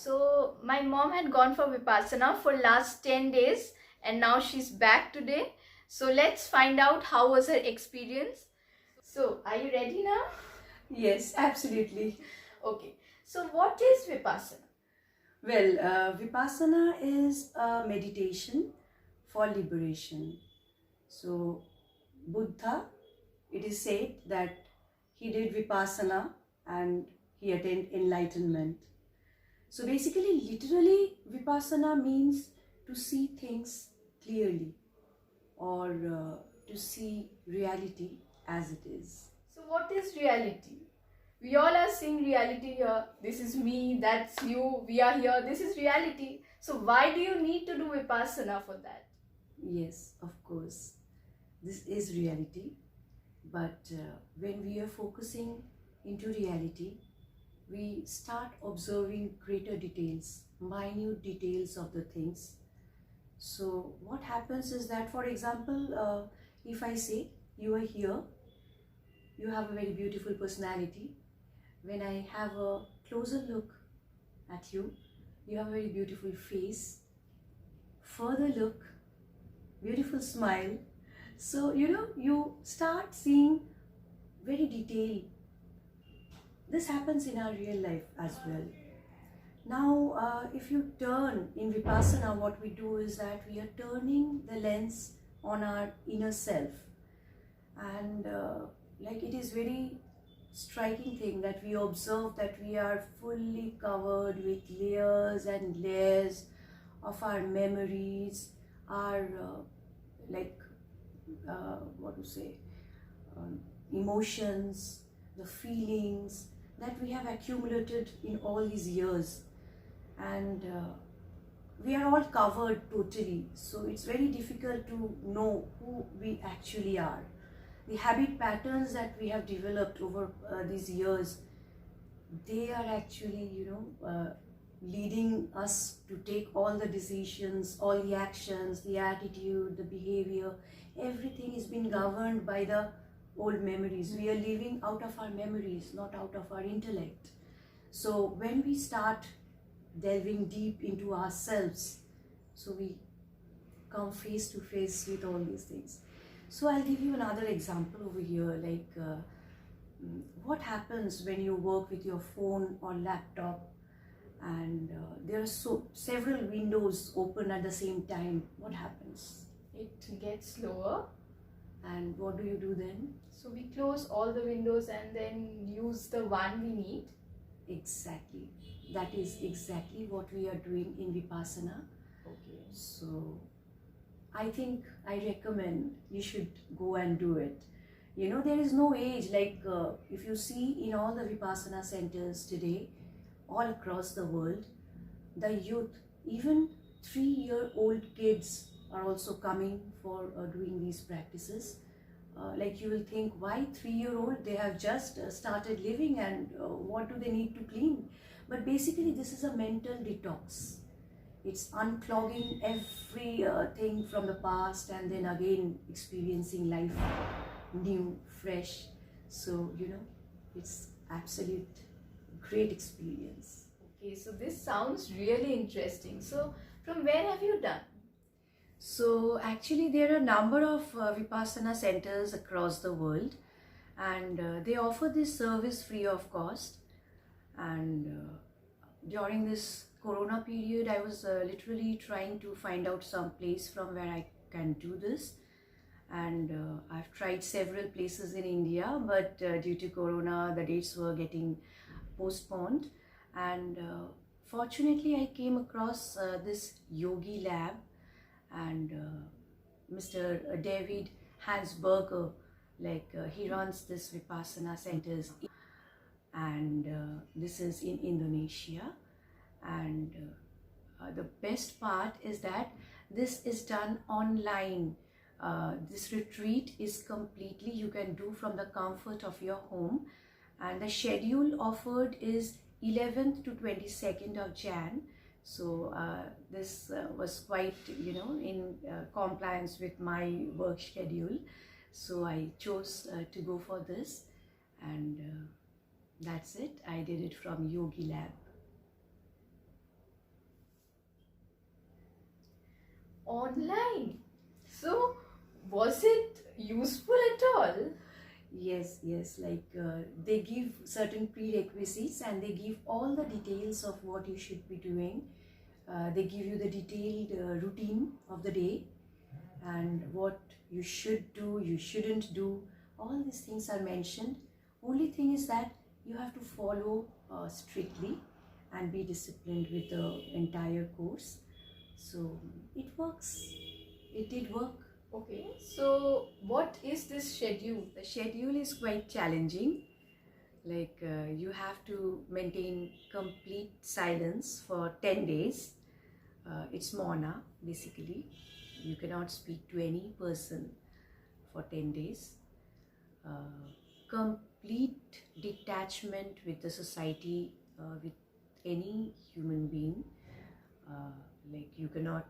So my mom had gone for Vipassana for last 10 days and now she's back today. So let's find out how was her experience. So are you ready now? Yes, absolutely. Okay. So what is Vipassana? Well, Vipassana is a meditation for liberation. So, Buddha, it is said that he did Vipassana and he attained enlightenment. So, basically, literally, Vipassana means to see things clearly or to see reality as it is. So what is reality? We all are seeing reality here. This is me, that's you, we are here. This is reality. So why do you need to do Vipassana for that? Yes, of course, this is reality. But when we are focusing into reality, we start observing greater details, minute details of the things. So what happens is that, for example, if I say you are here, you have a very beautiful personality. When I have a closer look at you, you have a very beautiful face. Further look, beautiful smile. So, you start seeing very detailed. This happens in our real life as well. Now, if you turn in Vipassana, what we do is that we are turning the lens on our inner self. And like it is very striking thing that we observe that we are fully covered with layers and layers of our memories, our what to say, emotions, the feelings that we have accumulated in all these years, and we are all covered totally, so it's very difficult to know who we actually are. The habit patterns that we have developed over these years, they are actually leading us to take all the decisions, all the actions, the attitude, the behavior. Everything is being governed by the old memories. We are living out of our memories, not out of our intellect. So when we start delving deep into ourselves, so we come face to face with all these things. So I'll give you another example over here, like what happens when you work with your phone or laptop and there are several windows open at the same time. What happens? It gets slower. And what do you do then? So we close all the windows and then use the one we need. Exactly. That is exactly what we are doing in Vipassana. Okay. So I think I recommend you should go and do it. There is no age, like if you see in all the Vipassana centers today, all across the world, the youth, even 3-year-old kids are also coming for doing these practices. Like you will think, why 3-year-old? They have just started living and what do they need to clean? But basically this is a mental detox. It's unclogging every thing from the past and then again experiencing life new, fresh. So, it's absolute great experience. Okay, so this sounds really interesting. So from where have you done? So actually there are a number of Vipassana centers across the world, and they offer this service free of cost. And during this Corona period, I was literally trying to find out some place from where I can do this. And I've tried several places in India, but due to Corona, the dates were getting postponed. And fortunately, I came across this Yogilab, and Mr. David Hansberger, he runs this Vipassana centers, and this is in Indonesia. And the best part is that this is done online. This retreat is completely you can do from the comfort of your home, and the schedule offered is 11th to 22nd of Jan. So this was quite in compliance with my work schedule, so I chose to go for this, and that's it. I did it from Yogilab. Online. So, was it useful at all? Yes, like they give certain prerequisites and they give all the details of what you should be doing. They give you the detailed routine of the day and what you should do, you shouldn't do. All these things are mentioned. Only thing is that you have to follow strictly and be disciplined with the entire course. So it works. It did work. Okay, so what is this schedule? The schedule is quite challenging. Like you have to maintain complete silence for 10 days. It's Mauna basically. You cannot speak to any person for 10 days. Complete detachment with the society, with any human being. Like you cannot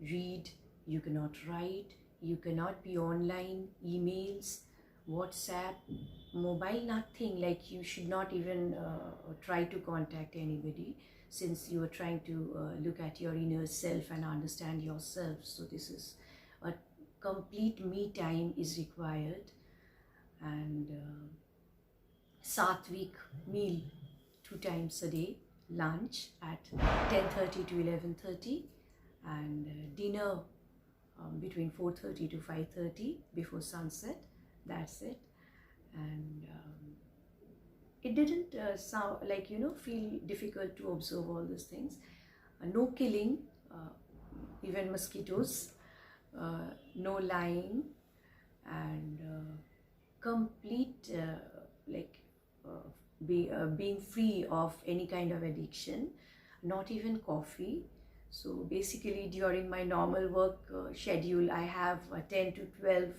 read, you cannot write, you cannot be online, emails, WhatsApp, mobile, nothing. Like you should not even try to contact anybody, since you are trying to look at your inner self and understand yourself. So this is a complete me time is required, and sattvic meal 2 times a day, lunch at 10:30 to 11:30, and dinner between 4:30 to 5:30 before sunset. That's it. And it didn't sound like, feel difficult to observe all these things. No killing, even mosquitoes, no lying, and complete being free of any kind of addiction, not even coffee. So basically during my normal work schedule, I have 10 to 12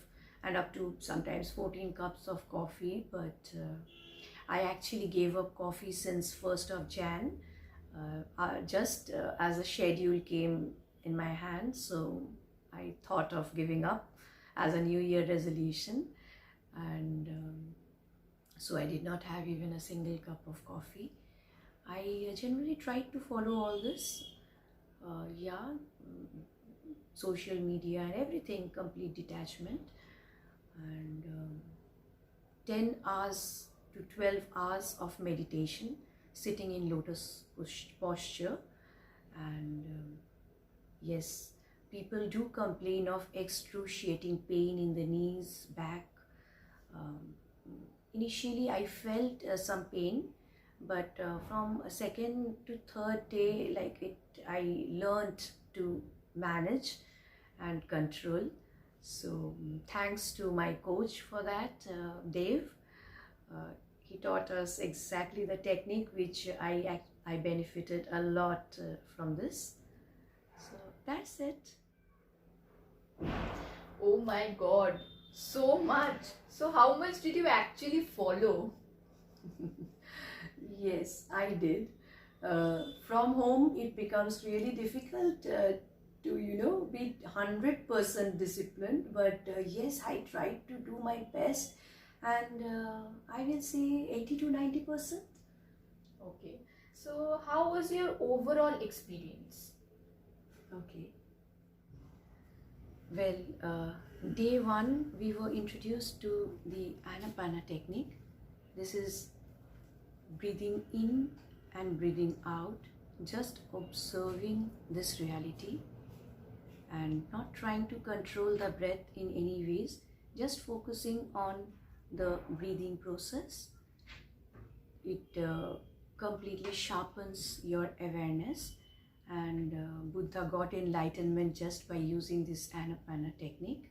and up to sometimes 14 cups of coffee, but I actually gave up coffee since 1st of Jan, just as a schedule came in my hand. So I thought of giving up as a New Year resolution, and so I did not have even a single cup of coffee. I generally tried to follow all this, social media and everything, complete detachment, and 10 hours to 12 hours of meditation, sitting in lotus posture. And yes, people do complain of excruciating pain in the knees, back. Initially I felt some pain, but from a second to third day, I learned to manage and control. So thanks to my coach for that, Dave. He taught us exactly the technique, which I benefited a lot from this. So that's it. Oh my god, so much. So how much did you actually follow? Yes, I did. From home, it becomes really difficult to, be 100% disciplined. But yes, I tried to do my best, and I will say 80 to 90%. Okay, so how was your overall experience? Okay. Well, day one, we were introduced to the Anapana technique. This is breathing in and breathing out, just observing this reality and not trying to control the breath in any ways, just focusing on the breathing process. It completely sharpens your awareness, and Buddha got enlightenment just by using this Anapana technique.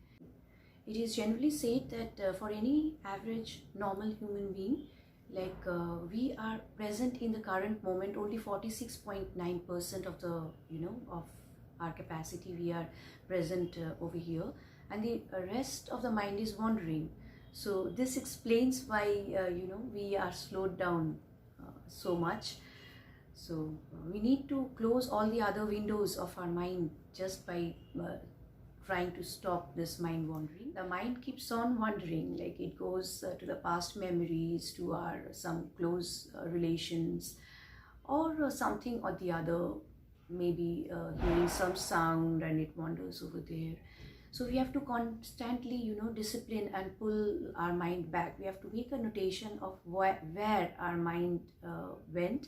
It is generally said that for any average normal human being, we are present in the current moment only 46.9% of the of our capacity. We are present over here, and the rest of the mind is wandering. So this explains why we are slowed down so much. So we need to close all the other windows of our mind just by trying to stop this mind wandering. The mind keeps on wandering, like it goes to the past memories, to our some close relations, or something or the other maybe hearing some sound and it wanders over there. So we have to constantly, discipline and pull our mind back. We have to make a notation of where our mind went,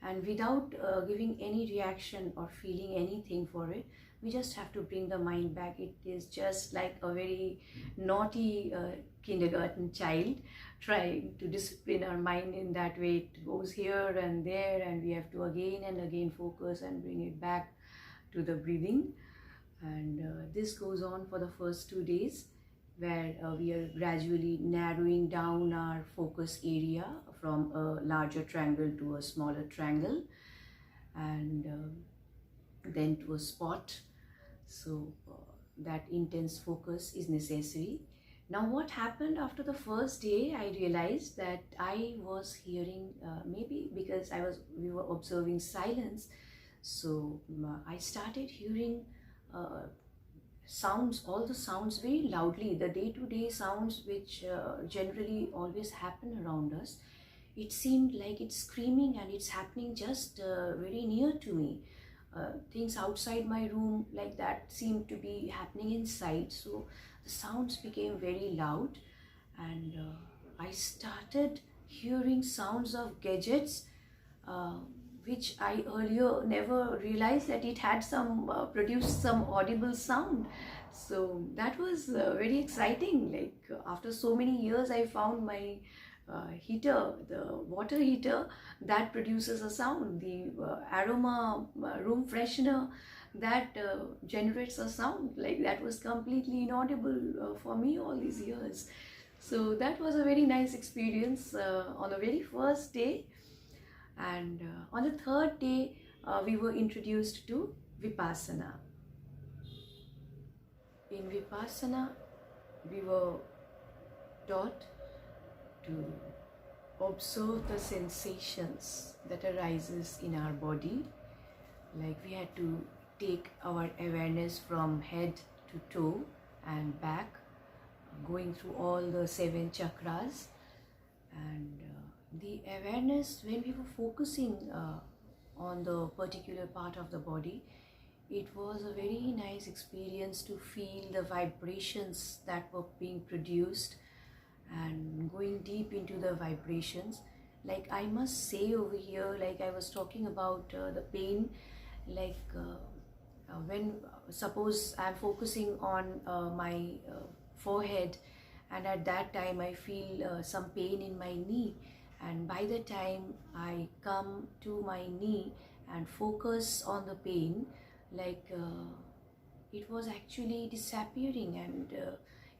and without giving any reaction or feeling anything for it, we just have to bring the mind back. It is just like a very naughty kindergarten child trying to discipline our mind in that way. It goes here and there, and we have to again and again focus and bring it back to the breathing. And this goes on for the first 2 days, where we are gradually narrowing down our focus area from a larger triangle to a smaller triangle, and then to a spot. So that intense focus is necessary. Now what happened after the first day, I realized that I was hearing, maybe because we were observing silence, so I started hearing sounds, all the sounds very loudly, the day-to-day sounds which generally always happen around us. It seemed like it's screaming, and it's happening just very near to me. Things outside my room like that seemed to be happening inside. So the sounds became very loud, and I started hearing sounds of gadgets, which I earlier never realized that it had produced some audible sound. So that was very exciting. Like after so many years, I found my heater, the water heater, that produces a sound. The aroma room freshener, that generates a sound. Like that was completely inaudible for me all these years. So that was a very nice experience on the very first day. And on the third day, we were introduced to Vipassana. In Vipassana, we were taught to observe the sensations that arises in our body. Like we had to take our awareness from head to toe and back, going through all the 7 chakras. And the awareness, when we were focusing on the particular part of the body, it was a very nice experience to feel the vibrations that were being produced and going deep into the vibrations. Like I must say over here, like I was talking about the pain, like when suppose I'm focusing on my forehead, and at that time I feel some pain in my knee, and by the time I come to my knee and focus on the pain, like it was actually disappearing, and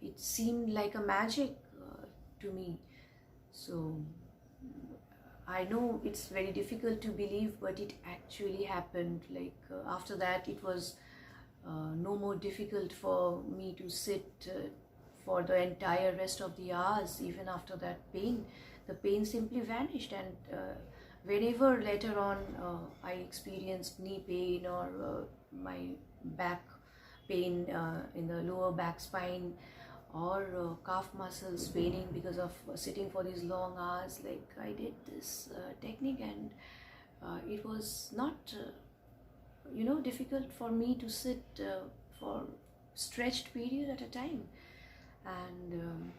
it seemed like a magic to me. So I know it's very difficult to believe, but it actually happened. Like after that, it was no more difficult for me to sit for the entire rest of the hours. Even after that pain, the pain simply vanished. And whenever later on I experienced knee pain or my back pain in the lower back spine, or calf muscles paining because of sitting for these long hours, like I did this technique, and it was not difficult for me to sit for stretched period at a time. And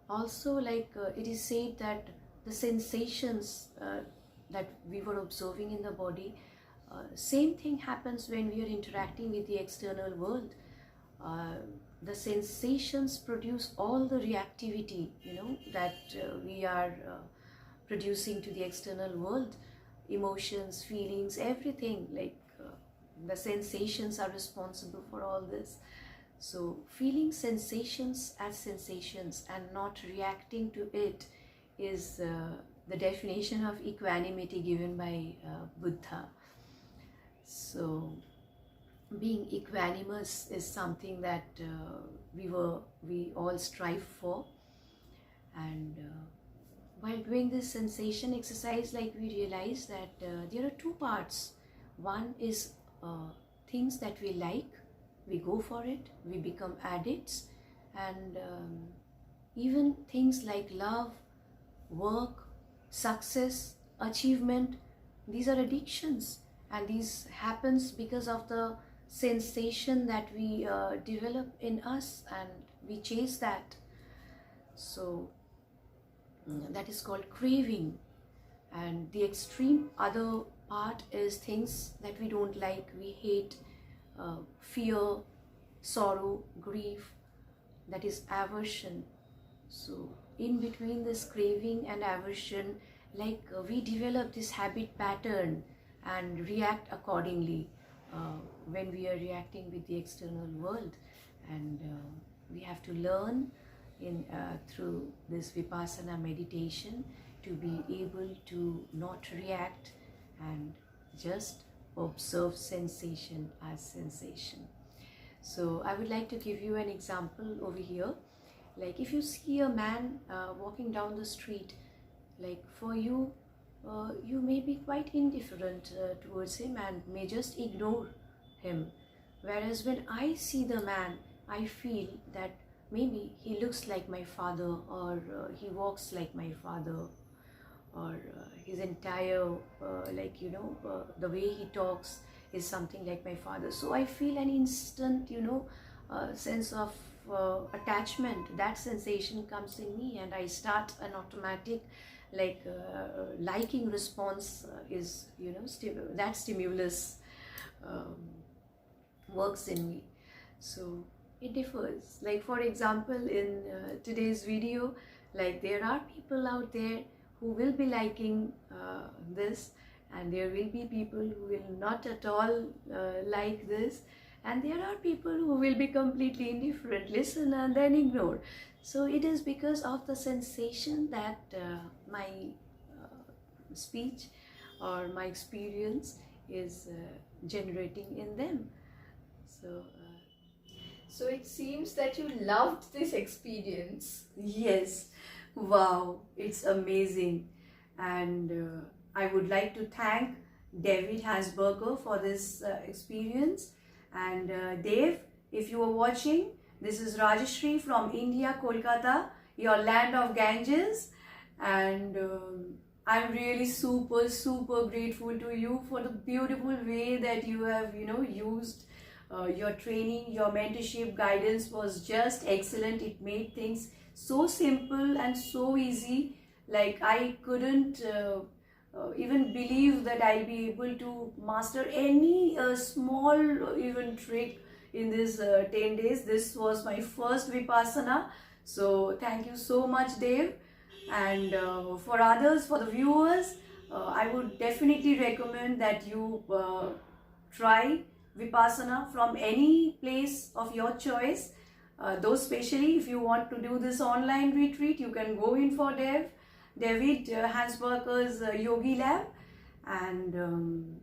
also, like it is said that the sensations that we were observing in the body, same thing happens when we are interacting with the external world. The sensations produce all the reactivity, that we are producing to the external world. Emotions, feelings, everything, like the sensations are responsible for all this. So feeling sensations as sensations and not reacting to it is the definition of equanimity given by Buddha. So being equanimous is something that we all strive for. And while doing this sensation exercise, like we realize that there are 2 parts. One is things that we like, we go for it, we become addicts. And even things like love, work, success, achievement, these are addictions. and this happens because of the sensation that we develop in us, and we chase that. So that is called craving. And the extreme other part is things that we don't like, we hate, fear, sorrow, grief, that is aversion. So in between this craving and aversion, we develop this habit pattern and react accordingly when we are reacting with the external world. And we have to learn through this Vipassana meditation to be able to not react and just observe sensation as sensation. So I would like to give you an example over here. Like if you see a man walking down the street, like for you, you may be quite indifferent towards him and may just ignore him. Whereas when I see the man, I feel that maybe he looks like my father, or he walks like my father, or his entire the way he talks is something like my father. So I feel an instant sense of attachment. That sensation comes in me, and I start an automatic liking response is that stimulus works in me. So it differs. Like for example, in today's video, like there are people out there who will be liking this, and there will be people who will not at all like this, and there are people who will be completely indifferent, listen and then ignore. So it is because of the sensation that my speech or my experience is generating in them. So it seems that you loved this experience. Yes, wow, it's amazing. And I would like to thank David Hansberger for this experience. And Dave, if you are watching, this is Rajashri from India, Kolkata, your land of Ganges. And I'm really super grateful to you for the beautiful way that you have used your training. Your mentorship guidance was just excellent. It made things so simple and so easy. Like I couldn't even believe that I'll be able to master any small even trick in this 10 days. This was my first Vipassana. So thank you so much, Dave. And for others, for the viewers, I would definitely recommend that you try Vipassana from any place of your choice. Though especially if you want to do this online retreat, you can go in for David Hansberger's Yogilab. And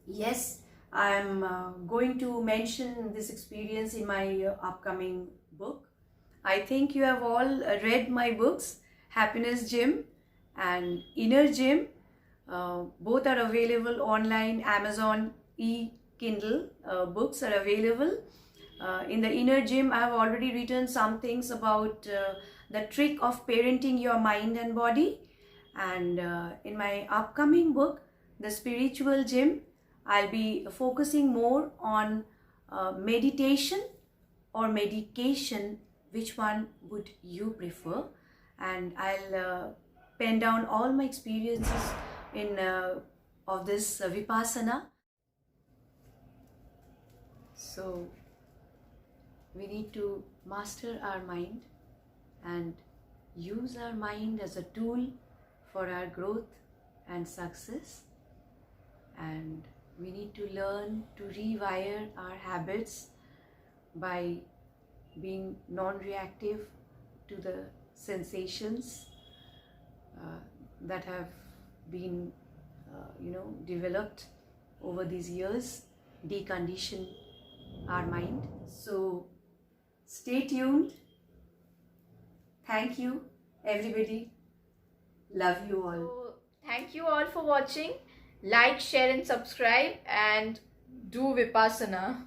yes, I'm going to mention this experience in my upcoming book. I think you have all read my books, Happiness Gym and Inner Gym. Both are available online. Amazon Kindle books are available. In the Inner Gym, I have already written some things about the trick of parenting your mind and body. And in my upcoming book, The Spiritual Gym, I'll be focusing more on meditation or medication. Which one would you prefer? And I'll pen down all my experiences of this Vipassana. So we need to master our mind and use our mind as a tool for our growth and success. And we need to learn to rewire our habits by being non-reactive to the sensations that have been developed over these years, decondition our mind. So stay tuned. Thank you, everybody. Love you all. So, thank you all for watching. Like, share and subscribe, and do Vipassana.